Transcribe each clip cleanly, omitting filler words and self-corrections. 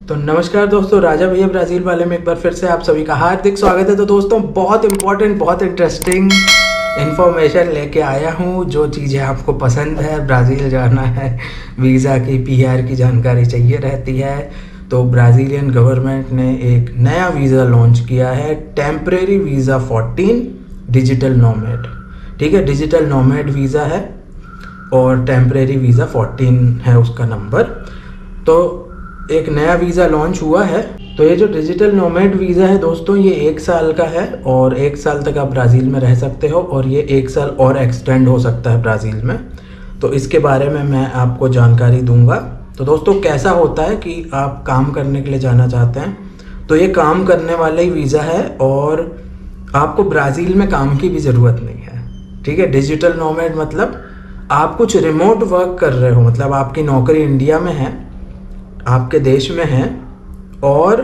तो नमस्कार दोस्तों, राजा भैया ब्राज़ील वाले में एक बार फिर से आप सभी का हार्दिक स्वागत है। तो दोस्तों बहुत इंपॉर्टेंट, बहुत इंटरेस्टिंग इन्फॉर्मेशन लेके आया हूँ। जो चीज़ें आपको पसंद है, ब्राज़ील जाना है, वीज़ा की पीआर की जानकारी चाहिए रहती है, तो ब्राज़ीलियन गवर्नमेंट ने एक नया वीज़ा लॉन्च किया है, टेम्परेरी वीज़ा 14 डिजिटल नोमैड। ठीक है, डिजिटल नोमैड वीज़ा है और टेम्परेरी वीज़ा 14 है उसका नंबर। तो एक नया वीज़ा लॉन्च हुआ है। तो ये जो डिजिटल नोमैड वीज़ा है दोस्तों, ये 1 साल का है और 1 साल तक आप ब्राज़ील में रह सकते हो और ये 1 साल और एक्सटेंड हो सकता है ब्राज़ील में। तो इसके बारे में मैं आपको जानकारी दूंगा। तो दोस्तों कैसा होता है कि आप काम करने के लिए जाना चाहते हैं, तो ये काम करने वाला ही वीज़ा है और आपको ब्राज़ील में काम की भी ज़रूरत नहीं है। ठीक है, डिजिटल नोमैड मतलब आप कुछ रिमोट वर्क कर रहे हो, मतलब आपकी नौकरी इंडिया में है, आपके देश में है और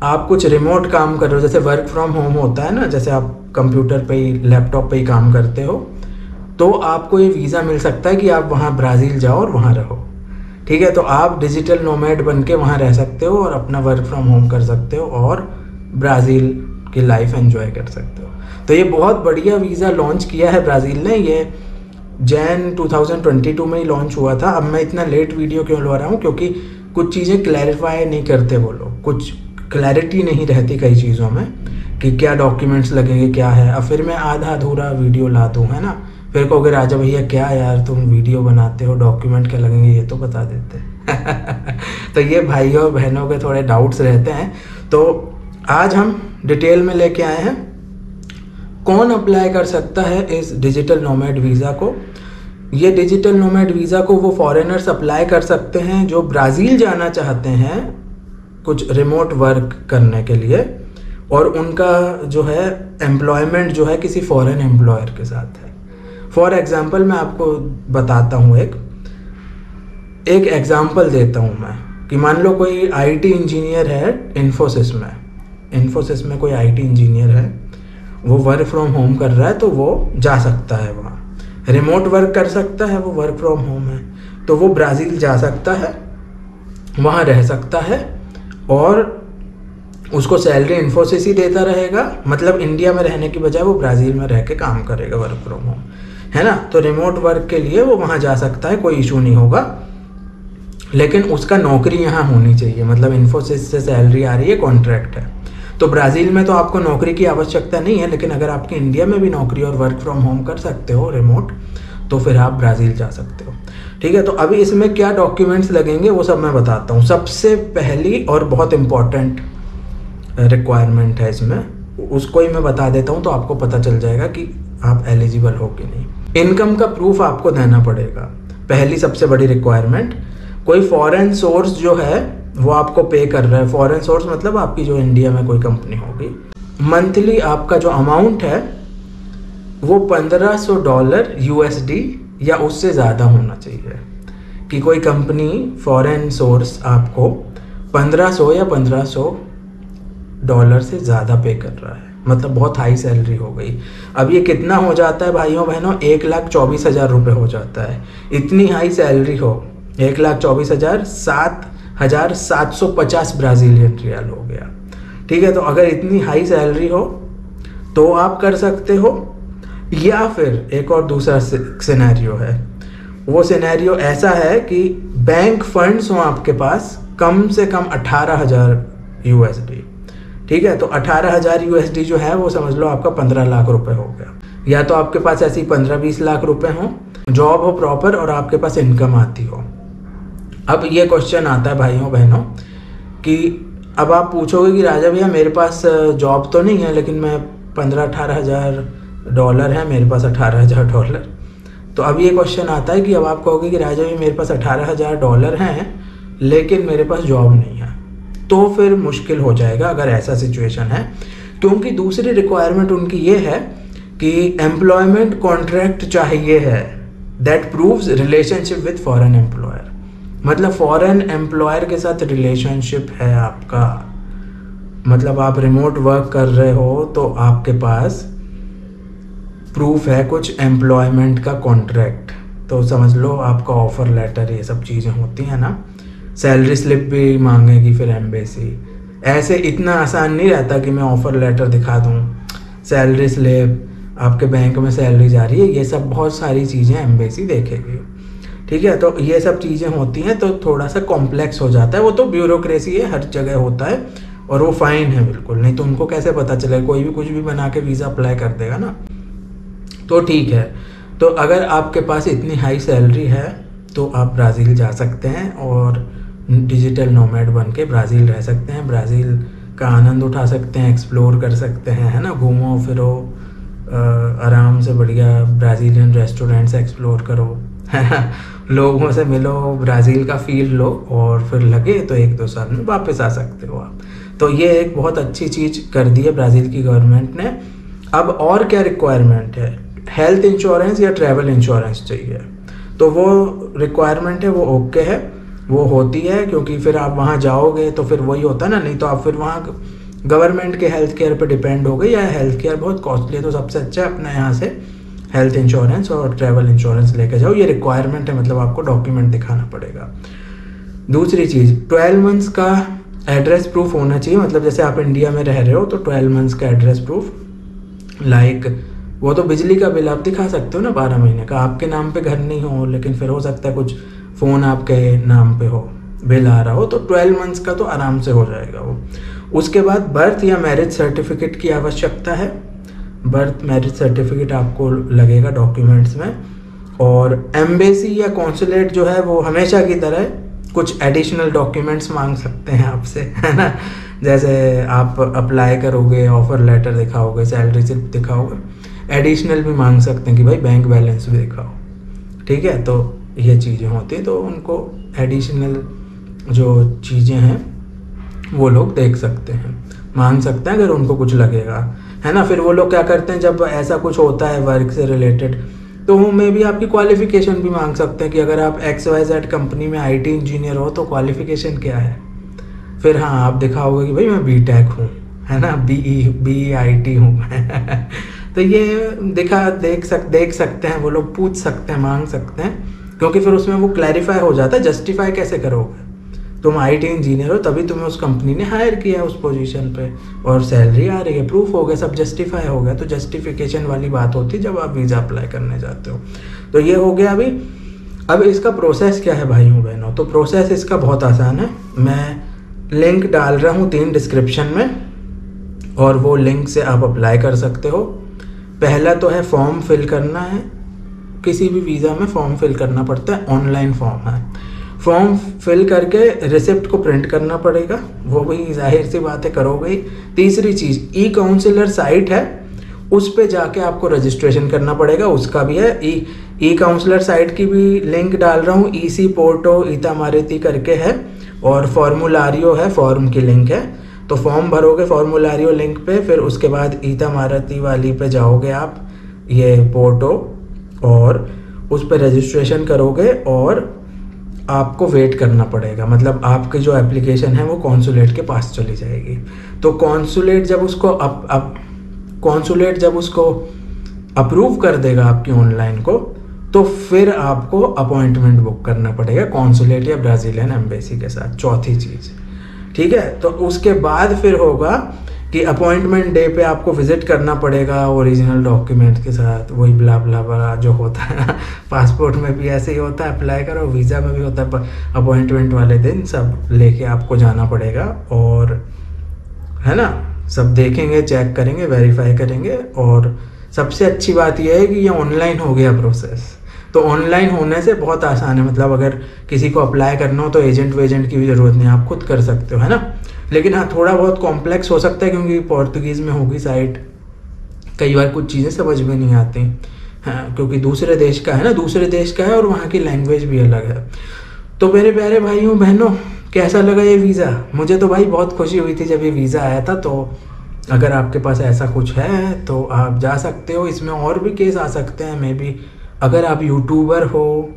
आप कुछ रिमोट काम कर रहे हो, जैसे वर्क फ्रॉम होम होता है ना, जैसे आप कंप्यूटर पे ही, लैपटॉप पे ही काम करते हो, तो आपको ये वीज़ा मिल सकता है कि आप वहाँ ब्राज़ील जाओ और वहाँ रहो। ठीक है, तो आप डिजिटल नोमैड बन के वहाँ रह सकते हो और अपना वर्क फ्रॉम होम कर सकते हो और ब्राज़ील की लाइफ एंजॉय कर सकते हो। तो ये बहुत बढ़िया वीज़ा लॉन्च किया है ब्राज़ील ने। ये जैन 2022 में ही लॉन्च हुआ था। अब मैं इतना लेट वीडियो क्यों ला रहा हूँ, क्योंकि कुछ चीज़ें क्लैरिफाई नहीं करते वो लोग, कुछ क्लैरिटी नहीं रहती कई चीज़ों में कि क्या डॉक्यूमेंट्स लगेंगे, क्या है। अब फिर मैं आधा अधूरा वीडियो ला दूँ, है ना, फिर कहोगे राजा भैया क्या यार तुम वीडियो बनाते हो, डॉक्यूमेंट क्या लगेंगे ये तो बता देते तो ये भाइयों और बहनों के थोड़े डाउट्स रहते हैं। तो आज हम डिटेल में लेके आए हैं कौन अप्लाई कर सकता है इस डिजिटल नोमैड वीज़ा को। ये डिजिटल नोमैड वीज़ा को वो फॉरेनर्स अप्लाई कर सकते हैं जो ब्राज़ील जाना चाहते हैं कुछ रिमोट वर्क करने के लिए, और उनका जो है एम्प्लॉयमेंट जो है किसी फॉरेन एम्प्लॉयर के साथ है। फॉर एग्जांपल मैं आपको बताता हूँ, एक एग्जांपल देता हूँ मैं कि मान लो कोई आईटी इंजीनियर है इन्फोसिस में कोई आईटी इंजीनियर है, वो वर्क फ्रॉम होम कर रहा है, तो वो जा सकता है वहाँ, रिमोट वर्क कर सकता है, वो वर्क फ्रॉम होम है, तो वो ब्राज़ील जा सकता है, वहाँ रह सकता है और उसको सैलरी इन्फोसिस ही देता रहेगा। मतलब इंडिया में रहने की बजाय वो ब्राज़ील में रह के काम करेगा वर्क फ्रॉम होम, है ना। तो रिमोट वर्क के लिए वो वहाँ जा सकता है, कोई इशू नहीं होगा, लेकिन उसका नौकरी यहाँ होनी चाहिए। मतलब इन्फोसिस से सैलरी आ रही है, कॉन्ट्रैक्ट है। तो ब्राज़ील में तो आपको नौकरी की आवश्यकता नहीं है, लेकिन अगर आपके इंडिया में भी नौकरी और वर्क फ्रॉम होम कर सकते हो रिमोट, तो फिर आप ब्राज़ील जा सकते हो। ठीक है, तो अभी इसमें क्या डॉक्यूमेंट्स लगेंगे वो सब मैं बताता हूँ। सबसे पहली और बहुत इम्पॉर्टेंट रिक्वायरमेंट है इसमें, उसको ही मैं बता देता हूँ तो आपको पता चल जाएगा कि आप एलिजिबल हो कि नहीं। इनकम का प्रूफ आपको देना पड़ेगा, पहली सबसे बड़ी रिक्वायरमेंट। कोई फॉरेन सोर्स जो है वो आपको पे कर रहा है। फॉरेन सोर्स मतलब आपकी जो इंडिया में कोई कंपनी होगी। मंथली आपका जो अमाउंट है वो $1500 USD या उससे ज़्यादा होना चाहिए, कि कोई कंपनी फॉरेन सोर्स आपको 1500 या $1500 से ज़्यादा पे कर रहा है, मतलब बहुत हाई सैलरी हो गई। अब ये कितना हो जाता है भाइयों बहनों, 1,24,000 रुपये हो जाता है। इतनी हाई सैलरी हो, 1,24,000 7,750 ब्राज़ीलियन रियल हो गया। ठीक है, तो अगर इतनी हाई सैलरी हो तो आप कर सकते हो। या फिर एक और दूसरा सिनेरियो है, वो सिनेरियो ऐसा है कि बैंक फंड्स हो आपके पास कम से कम 18,000 USD। ठीक है, तो 18,000 USD जो है वो समझ लो आपका 15 लाख रुपए हो गया। या तो आपके पास ऐसी 15-20 लाख रुपए हो, जॉब हो प्रॉपर और आपके पास इनकम आती हो। अब ये क्वेश्चन आता है भाइयों बहनों कि अब आप पूछोगे कि राजा भैया मेरे पास जॉब तो नहीं है, लेकिन मैं 15-18,000 डॉलर है मेरे पास, $18,000। तो अब ये क्वेश्चन आता है कि अब आप कहोगे कि राजा भैया मेरे पास $18,000 हैं लेकिन मेरे पास जॉब नहीं है, तो फिर मुश्किल हो जाएगा अगर ऐसा सिचुएशन है। क्योंकि दूसरी रिक्वायरमेंट उनकी ये है कि एम्प्लॉयमेंट कॉन्ट्रैक्ट चाहिए है that proves relationship with foreign employer. मतलब फॉरेन एम्प्लॉयर के साथ रिलेशनशिप है आपका, मतलब आप रिमोट वर्क कर रहे हो तो आपके पास प्रूफ है कुछ एम्प्लॉयमेंट का कॉन्ट्रैक्ट। तो समझ लो आपका ऑफर लेटर, ये सब चीज़ें होती हैं ना, सैलरी स्लिप भी मांगेगी फिर एम्बेसी। ऐसे इतना आसान नहीं रहता कि मैं ऑफ़र लेटर दिखा दूँ, सैलरी स्लिप, आपके बैंक में सैलरी जा रही है, ये सब बहुत सारी चीज़ें एम्बेसी देखेगी। ठीक है, तो ये सब चीज़ें होती हैं तो थोड़ा सा कॉम्प्लेक्स हो जाता है। वो तो ब्यूरोक्रेसी है, हर जगह होता है और वो फाइन है बिल्कुल, नहीं तो उनको कैसे पता चले, कोई भी कुछ भी बना के वीज़ा अप्लाई कर देगा ना। तो ठीक है, तो अगर आपके पास इतनी हाई सैलरी है तो आप ब्राज़ील जा सकते हैं और डिजिटल नोमैड बन के ब्राज़ील रह सकते हैं, ब्राज़ील का आनंद उठा सकते हैं, एक्सप्लोर कर सकते हैं, है ना। घूमो फिरो आराम से, बढ़िया ब्राज़ीलियन रेस्टोरेंट्स एक्सप्लोर करो, है ना, लोगों से मिलो, ब्राज़ील का फील लो, और फिर लगे तो 1-2 साल में वापस आ सकते हो आप। तो ये एक बहुत अच्छी चीज़ कर दी है ब्राज़ील की गवर्नमेंट ने। अब और क्या रिक्वायरमेंट है, हेल्थ इंश्योरेंस या ट्रैवल इंश्योरेंस चाहिए, तो वो रिक्वायरमेंट है, वो ओके है, वो होती है, क्योंकि फिर आप वहाँ जाओगे तो फिर वही होता है ना, नहीं तो आप फिर वहाँ गवर्नमेंट के हेल्थ केयर पे डिपेंड हो गए, या हेल्थ केयर बहुत कॉस्टली है, तो सबसे अच्छा है अपना यहाँ से हेल्थ इंश्योरेंस और ट्रैवल इंश्योरेंस लेके जाओ। ये रिक्वायरमेंट है, मतलब आपको डॉक्यूमेंट दिखाना पड़ेगा। दूसरी चीज़, 12 मंथ्स का एड्रेस प्रूफ होना चाहिए, मतलब जैसे आप इंडिया में रह रहे हो तो 12 मंथ्स का एड्रेस प्रूफ, लाइक वो तो बिजली का बिल आप दिखा सकते हो ना 12 महीने का, आपके नाम पे घर नहीं हो, लेकिन फिर हो सकता है कुछ फ़ोन आपके नाम पे हो, बिल आ रहा हो, तो 12 मंथ्स का तो आराम से हो जाएगा वो। उसके बाद बर्थ या मैरिज सर्टिफिकेट की आवश्यकता है, बर्थ मैरिज सर्टिफिकेट आपको लगेगा डॉक्यूमेंट्स में। और एम्बेसी या कॉन्सुलेट जो है वो हमेशा की तरह कुछ एडिशनल डॉक्यूमेंट्स मांग सकते हैं आपसे, है ना। जैसे आप अप्लाई करोगे, ऑफ़र लेटर दिखाओगे, सैलरी स्लिप दिखाओगे, एडिशनल भी मांग सकते हैं कि भाई बैंक बैलेंस भी दिखाओ। ठीक है, तो ये चीज़ें होती हैं, तो उनको एडिशनल जो चीज़ें हैं वो लोग देख सकते हैं, मांग सकते हैं अगर उनको कुछ लगेगा, है ना। फिर वो लोग क्या करते हैं, जब ऐसा कुछ होता है वर्क से रिलेटेड, तो में भी आपकी क्वालिफ़िकेशन भी मांग सकते हैं कि अगर आप XYZ कंपनी में IT इंजीनियर हो तो क्वालिफ़िकेशन क्या है। फिर हाँ, आप दिखाओगे कि भाई मैं BTech हूँ, है ना, BE IT हूँ तो ये देख सकते हैं, वो लोग पूछ सकते हैं, मांग सकते हैं, क्योंकि फिर उसमें वो क्लैरिफाई हो जाता है। जस्टिफाई कैसे करोगे, तुम IT इंजीनियर हो, तभी तुम्हें उस कंपनी ने हायर किया है उस पोजीशन पे, और सैलरी आ रही है, प्रूफ हो गया, सब जस्टिफाई हो गया। तो जस्टिफिकेशन वाली बात होती है जब आप वीज़ा अप्लाई करने जाते हो। तो ये हो गया अभी। अब इसका प्रोसेस क्या है भाइयों बहनों, तो प्रोसेस इसका बहुत आसान है। मैं लिंक डाल रहा हूँ 3 डिस्क्रिप्शन में, और वो लिंक से आप अप्लाई कर सकते हो। पहला तो है फॉर्म फिल करना है, किसी भी वीज़ा में फॉर्म फिल करना पड़ता है, ऑनलाइन फॉर्म है। फॉर्म फिल करके रिसिप्ट को प्रिंट करना पड़ेगा, वो भी जाहिर सी बात है करोगे ही। तीसरी चीज़, ई-काउंसलर साइट है, उस पे जाके आपको रजिस्ट्रेशन करना पड़ेगा, उसका भी है। ई-काउंसलर साइट की भी लिंक डाल रहा हूँ, EC पोर्टो इतामारेती करके है, और फॉर्मुलारियो है, फॉर्म की लिंक है। तो फॉर्म भरोगे फॉर्मुलारियो लिंक पे, फिर उसके बाद इतामारेती वाली पे जाओगे आप, ये पोर्टो, और उस पर रजिस्ट्रेशन करोगे, और आपको वेट करना पड़ेगा, मतलब आपकी जो एप्लीकेशन है वो कॉन्सुलेट के पास चली जाएगी। तो कॉन्सुलेट जब उसको अप्रूव कर देगा आपकी ऑनलाइन को, तो फिर आपको अपॉइंटमेंट बुक करना पड़ेगा कॉन्सुलेट या ब्राज़ीलियन एम्बेसी के साथ, चौथी चीज़। ठीक है, तो उसके बाद फिर होगा कि अपॉइंटमेंट डे पे आपको विजिट करना पड़ेगा ओरिजिनल डॉक्यूमेंट के साथ, वही ब्ला ब्ला ब्ला जो होता है ना, पासपोर्ट में भी ऐसे ही होता है, अप्लाई करो, वीज़ा में भी होता है, अपॉइंटमेंट वाले दिन सब लेके आपको जाना पड़ेगा, और है ना, सब देखेंगे, चेक करेंगे, वेरीफाई करेंगे। और सबसे अच्छी बात यह है कि ये ऑनलाइन हो गया प्रोसेस, तो ऑनलाइन होने से बहुत आसान है, मतलब अगर किसी को अप्लाई करना हो तो एजेंट वेजेंट की भी ज़रूरत नहीं, आप खुद कर सकते हो, है ना। लेकिन हाँ, थोड़ा बहुत कॉम्प्लेक्स हो सकता है, क्योंकि पोर्तुगीज़ में होगी साइट, कई बार कुछ चीज़ें समझ में नहीं आती, हाँ, क्योंकि दूसरे देश का है ना, दूसरे देश का है, और वहाँ की लैंग्वेज भी अलग है। तो मेरे प्यारे भाइयों बहनों, कैसा लगा ये वीज़ा? मुझे तो भाई बहुत खुशी हुई थी जब ये वीज़ा आया था। तो अगर आपके पास ऐसा कुछ है तो आप जा सकते हो, इसमें और भी केस आ सकते हैं, मे बी अगर आप यूट्यूबर हो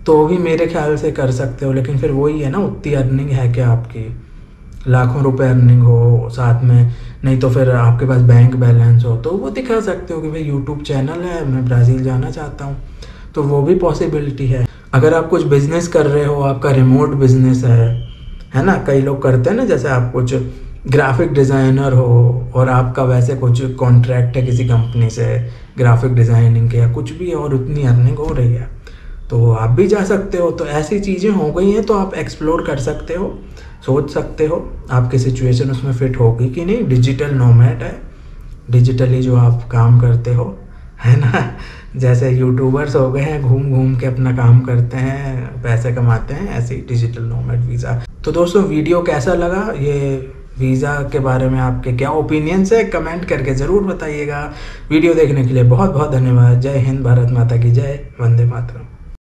तो भी मेरे ख्याल से कर सकते हो, लेकिन फिर वही है ना, उतनी अर्निंग है क्या आपकी, लाखों रुपए अर्निंग हो साथ में, नहीं तो फिर आपके पास बैंक बैलेंस हो तो वो दिखा सकते हो कि भाई यूट्यूब चैनल है, मैं ब्राज़ील जाना चाहता हूँ, तो वो भी पॉसिबिलिटी है। अगर आप कुछ बिजनेस कर रहे हो, आपका रिमोट बिजनेस है ना, कई लोग करते हैं ना, जैसे आप कुछ ग्राफिक डिज़ाइनर हो और आपका वैसे कुछ कॉन्ट्रैक्ट है किसी कंपनी से ग्राफिक डिज़ाइनिंग के या कुछ भी है और उतनी अर्निंग हो रही है, तो आप भी जा सकते हो। तो ऐसी चीज़ें हो गई हैं, तो आप एक्सप्लोर कर सकते हो, सोच सकते हो आपकी सिचुएशन उसमें फिट होगी कि नहीं। डिजिटल नोमैड है, डिजिटली जो आप काम करते हो, है ना, जैसे यूट्यूबर्स हो गए हैं, घूम घूम के अपना काम करते हैं, पैसे कमाते हैं, ऐसे ही डिजिटल नोमैड वीज़ा। तो दोस्तों वीडियो कैसा लगा, ये वीज़ा के बारे में आपके क्या ओपिनियंस है, कमेंट करके ज़रूर बताइएगा। वीडियो देखने के लिए बहुत बहुत धन्यवाद। जय हिंद, भारत माता की जय, वंदे मातरम।